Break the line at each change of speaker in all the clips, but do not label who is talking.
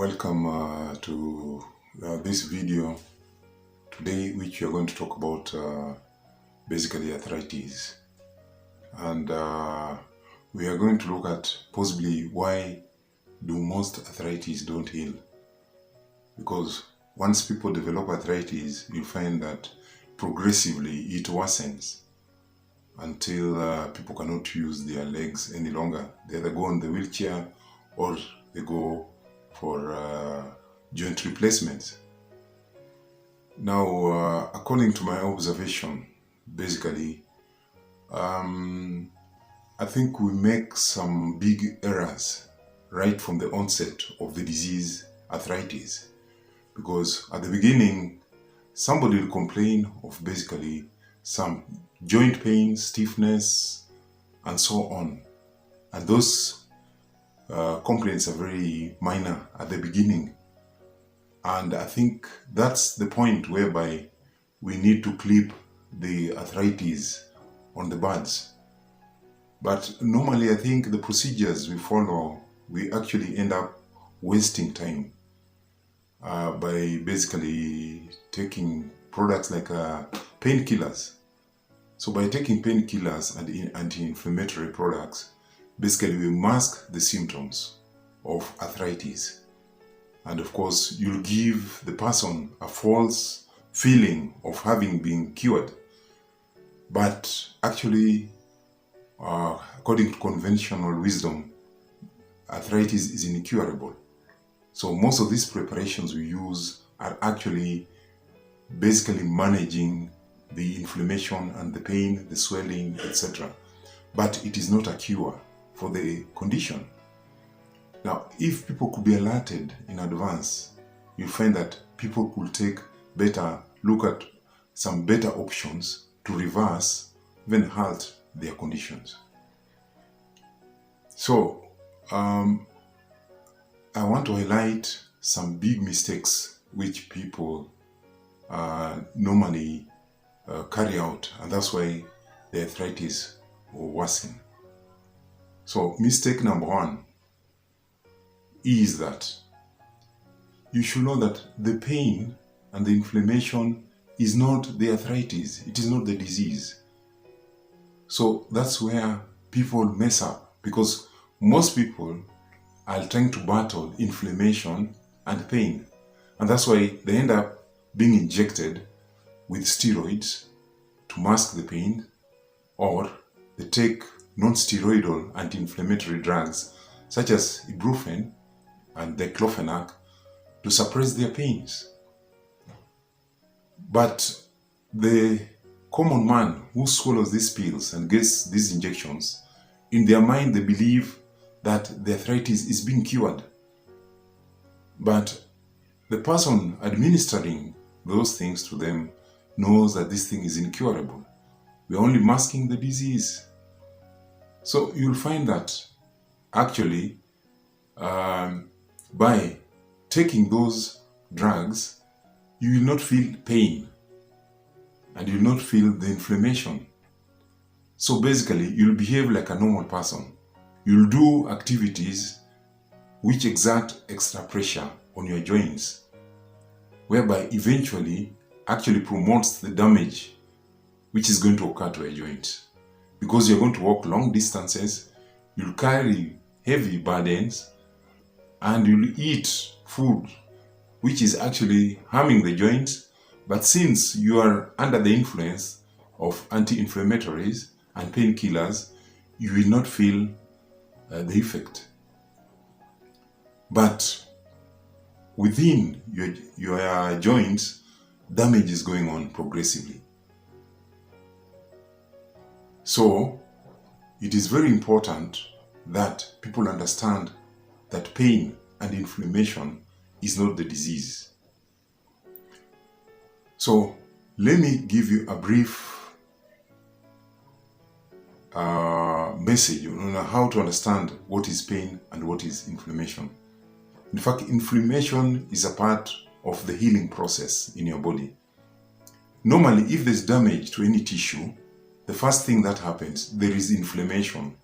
Welcome to this video today, which we are going to talk about basically arthritis, and we are going to look at possibly why do most arthritis don't heal. Because once people develop arthritis, you find that progressively it worsens until people cannot use their legs any longer. They either go on the wheelchair or they go for joint replacements. Now, according to my observation, basically, I think we make some big errors right from the onset of the disease arthritis. Because at the beginning, somebody will complain of basically some joint pain, stiffness, and so on. And those complaints are very minor at the beginning, and I think that's the point whereby we need to clip the arthritis on the buds. But normally I think the procedures we follow, we actually end up wasting time by basically taking products like painkillers. So by taking painkillers and anti-inflammatory products, basically we mask the symptoms of arthritis, and of course you'll give the person a false feeling of having been cured. But actually, according to conventional wisdom, arthritis is incurable. So most of these preparations we use are actually basically managing the inflammation and the pain, the swelling, etc. But it is not a cure for the condition. Now, if people could be alerted in advance, you'll find that people could look at some better options to reverse, even halt their conditions. So, I want to highlight some big mistakes which people normally carry out, and that's why the arthritis will worsen. So mistake number one is that you should know that the pain and the inflammation is not the arthritis, it is not the disease. So that's where people mess up, because most people are trying to battle inflammation and pain, and that's why they end up being injected with steroids to mask the pain, or they take non-steroidal anti-inflammatory drugs such as ibuprofen and diclofenac to suppress their pains. But the common man who swallows these pills and gets these injections, in their mind they believe that the arthritis is being cured. But the person administering those things to them knows that this thing is incurable. We are only masking the disease. So you'll find that actually by taking those drugs, you will not feel pain and you will not feel the inflammation. So basically you'll behave like a normal person. You'll do activities which exert extra pressure on your joints, whereby eventually actually promotes the damage which is going to occur to your joint. Because you're going to walk long distances, you'll carry heavy burdens, and you'll eat food which is actually harming the joints. But since you are under the influence of anti-inflammatories and painkillers, you will not feel the effect. But within your joints, damage is going on progressively. So, it is very important that people understand that pain and inflammation is not the disease. So, let me give you a brief message on how to understand what is pain and what is inflammation. In fact, inflammation is a part of the healing process in your body. Normally, if there's damage to any tissue, the first thing that happens, there is inflammation.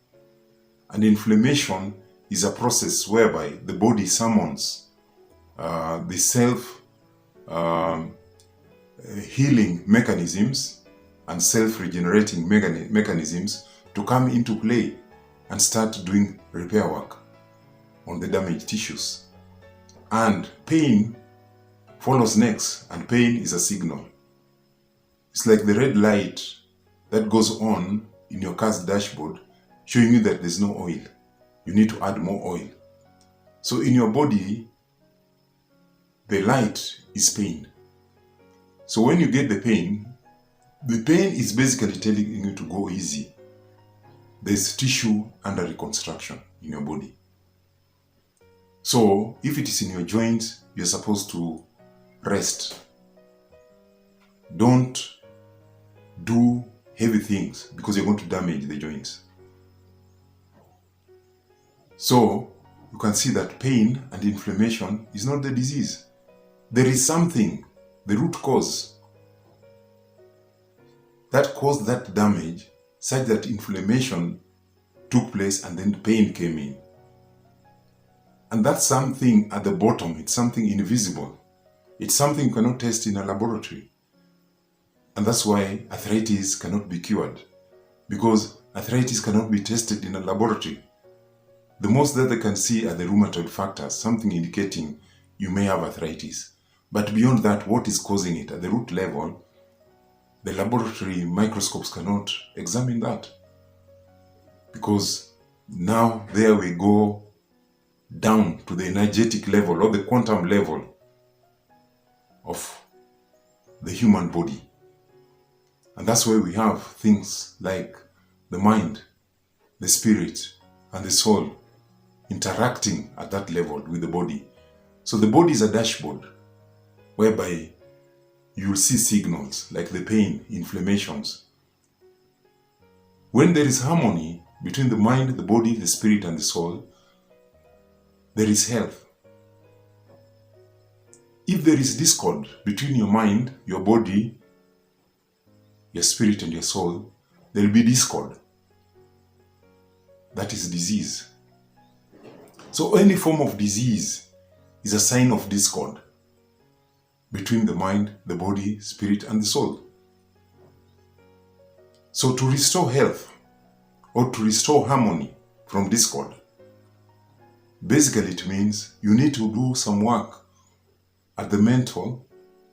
And inflammation is a process whereby the body summons the self healing mechanisms and self-regenerating mechanisms to come into play and start doing repair work on the damaged tissues. And pain follows next, and pain is a signal. It's like the red light that goes on in your car's dashboard showing you that there's no oil. You need to add more oil. So in your body, the light is pain. So when you get the pain is basically telling you to go easy. There's tissue under reconstruction in your body. So if it is in your joints, you're supposed to rest. Don't do heavy things because you're going to damage the joints. So you can see that pain and inflammation is not the disease. There is something, the root cause, that caused that damage such that inflammation took place and then pain came in. And that's something at the bottom. It's something invisible. It's something you cannot test in a laboratory. And that's why arthritis cannot be cured, because arthritis cannot be tested in a laboratory. The most that they can see are the rheumatoid factors, something indicating you may have arthritis. But beyond that, what is causing it at the root level, the laboratory microscopes cannot examine that. Because now there we go down to the energetic level or the quantum level of the human body. And that's where we have things like the mind, the spirit, and the soul interacting at that level with the body. So the body is a dashboard whereby you will see signals like the pain, inflammations. When there is harmony between the mind, the body, the spirit, and the soul, there is health. If there is discord between your mind, your body, your spirit, and your soul, there will be discord. That is disease. So any form of disease is a sign of discord between the mind, the body, spirit, and the soul. So to restore health or to restore harmony from discord, basically it means you need to do some work at the mental,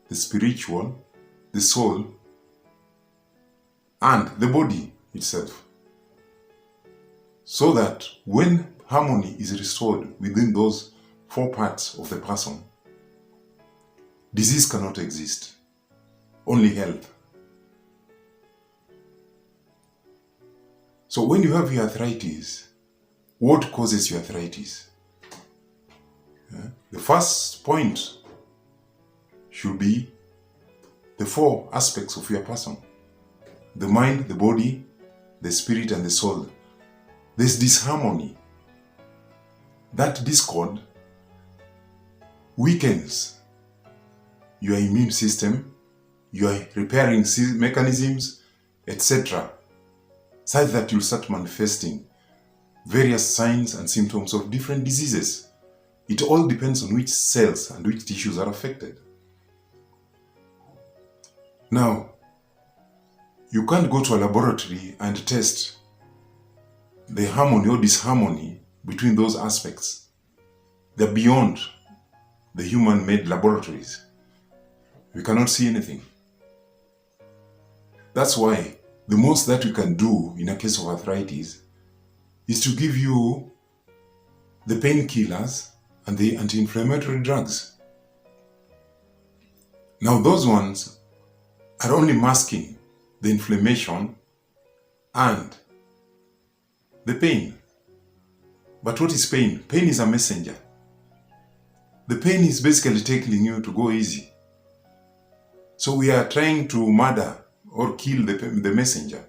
the spiritual, the soul, and the body itself. So that when harmony is restored within those 4 parts of the person, disease cannot exist, only health. So when you have your arthritis, what causes your arthritis? The first point should be the 4 aspects of your person: the mind, the body, the spirit, and the soul. There's disharmony. That discord weakens your immune system, your repairing mechanisms, etc., such that you'll start manifesting various signs and symptoms of different diseases. It all depends on which cells and which tissues are affected. Now, you can't go to a laboratory and test the harmony or disharmony between those aspects. They're beyond the human-made laboratories. We cannot see anything. That's why the most that we can do in a case of arthritis is to give you the painkillers and the anti-inflammatory drugs. Now those ones are only masking the inflammation and the pain. But what is pain? Pain is a messenger. The pain is basically telling you to go easy. So we are trying to murder or kill the messenger.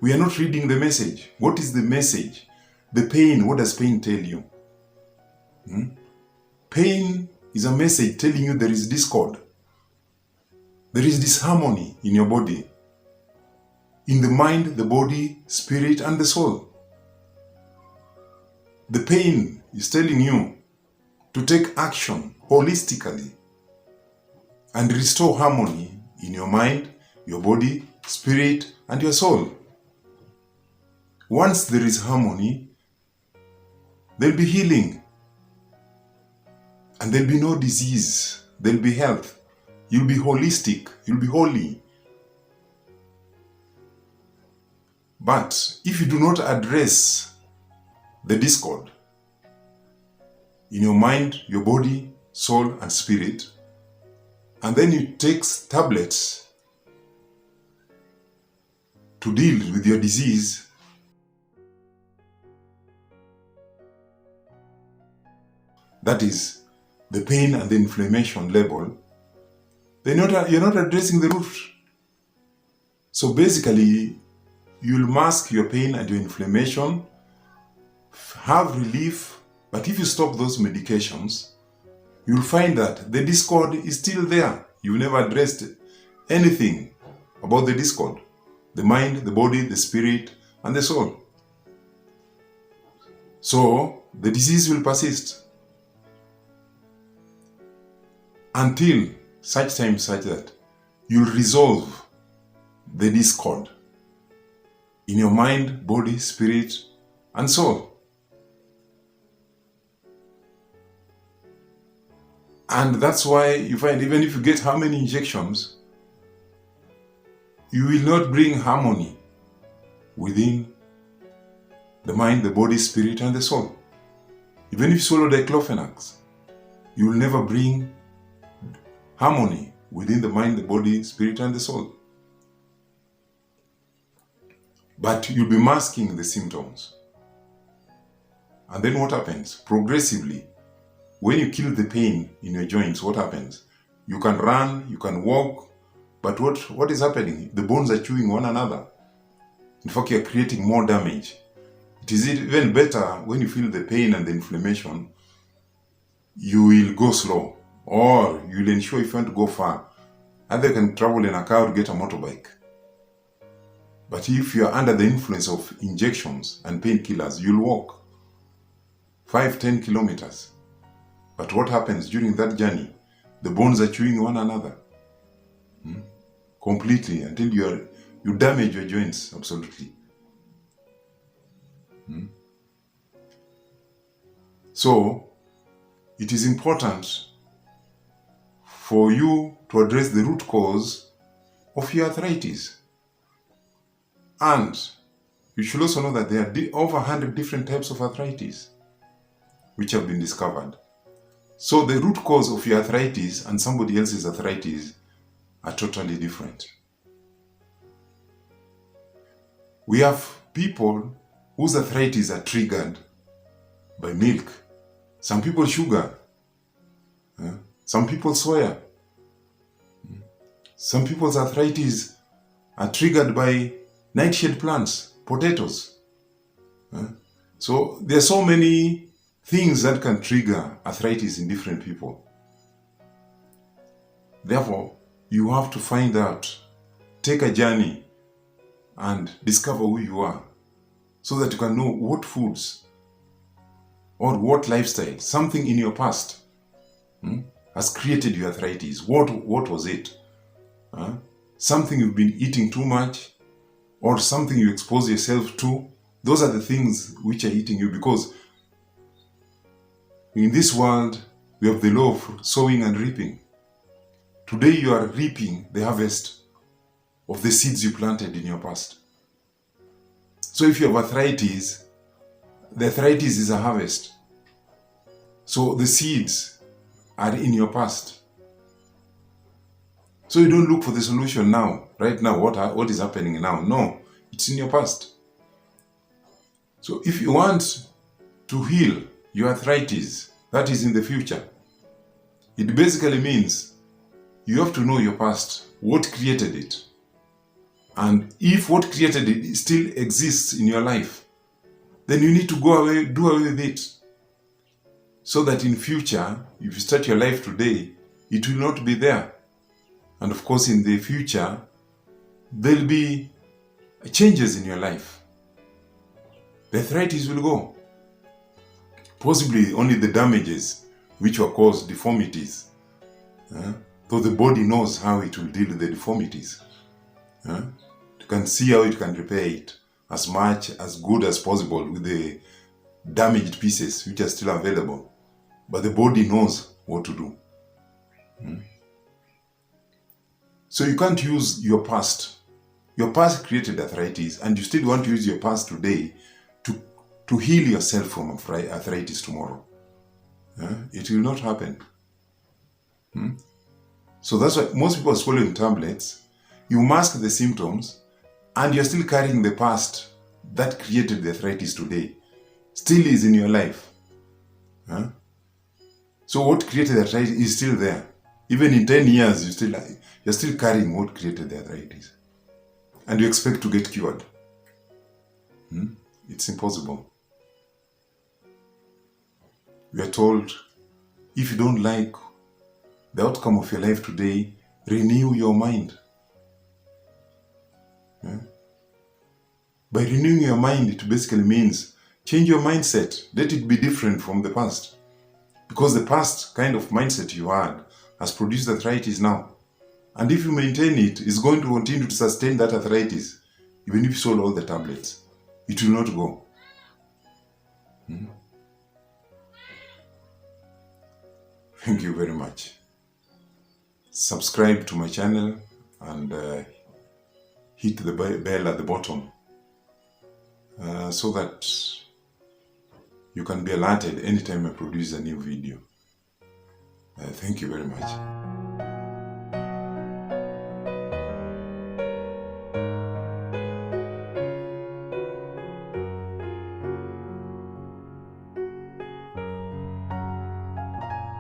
We are not reading the message. What is the message? The pain, what does pain tell you? Pain is a message telling you there is discord. There is disharmony in your body, in the mind, the body, spirit, and the soul. The pain is telling you to take action holistically and restore harmony in your mind, your body, spirit, and your soul. Once there is harmony, there'll be healing. And there'll be no disease. There'll be health. You'll be holistic. You'll be holy. But if you do not address the discord in your mind, your body, soul, and spirit, and then you take tablets to deal with your disease, that is the pain and the inflammation level, then you're not addressing the root. So basically, you'll mask your pain and your inflammation, have relief, but if you stop those medications, you'll find that the discord is still there. You've never addressed anything about the discord. The mind, the body, the spirit, and the soul. So, the disease will persist until such time such that you'll resolve the discord in your mind, body, spirit, and soul. And that's why you find even if you get how many injections, you will not bring harmony within the mind, the body, spirit, and the soul. Even if you swallow diclofenac, you will never bring harmony within the mind, the body, spirit, and the soul. But you'll be masking the symptoms. And then what happens? Progressively, when you kill the pain in your joints, what happens? You can run, you can walk, but what is happening? The bones are chewing one another. In fact, you're creating more damage. It is even better when you feel the pain and the inflammation, you will go slow, or you'll ensure if you want to go far, either you can travel in a car or get a motorbike. But if you're under the influence of injections and painkillers, you'll walk 5-10 kilometers. But what happens during that journey? The bones are chewing one another completely until you damage your joints absolutely. So, it is important for you to address the root cause of your arthritis. And you should also know that there are over 100 different types of arthritis which have been discovered. So the root cause of your arthritis and somebody else's arthritis are totally different. We have people whose arthritis are triggered by milk. Some people sugar. Some people soya. Some people's arthritis are triggered by nightshade plants, potatoes. So there are so many things that can trigger arthritis in different people. Therefore, you have to find out, take a journey and discover who you are so that you can know what foods or what lifestyle, something in your past has created your arthritis. What was it? Something you've been eating too much or something you expose yourself to. Those are the things which are eating you, because in this world, we have the law of sowing and reaping. Today you are reaping the harvest of the seeds you planted in your past. So if you have arthritis, the arthritis is a harvest. So the seeds are in your past. So you don't look for the solution now, right now, what is happening now. No, it's in your past. So if you want to heal your arthritis, that is in the future, it basically means you have to know your past, what created it. And if what created it still exists in your life, then you need to do away with it. So that in future, if you start your life today, it will not be there. And of course, in the future, there'll be changes in your life. The arthritis will go. Possibly only the damages which will cause deformities. So the body knows how it will deal with the deformities. You can see how it can repair it as good as possible with the damaged pieces which are still available. But the body knows what to do. So you can't use your past. Your past created arthritis, and you still want to use your past today to heal yourself from arthritis tomorrow. It will not happen. So that's why most people are swallowing tablets. You mask the symptoms, and you're still carrying the past that created the arthritis today. Still is in your life. So what created the arthritis is still there. Even in 10 years, you're still carrying what created the arthritis. And you expect to get cured. It's impossible. We are told, if you don't like the outcome of your life today, renew your mind. By renewing your mind, it basically means change your mindset. Let it be different from the past. Because the past kind of mindset you had has produced arthritis now. And if you maintain it, it's going to continue to sustain that arthritis. Even if you sold all the tablets, it will not go. Thank you very much. Subscribe to my channel and hit the bell at the bottom so that you can be alerted anytime I produce a new video. Thank you very much.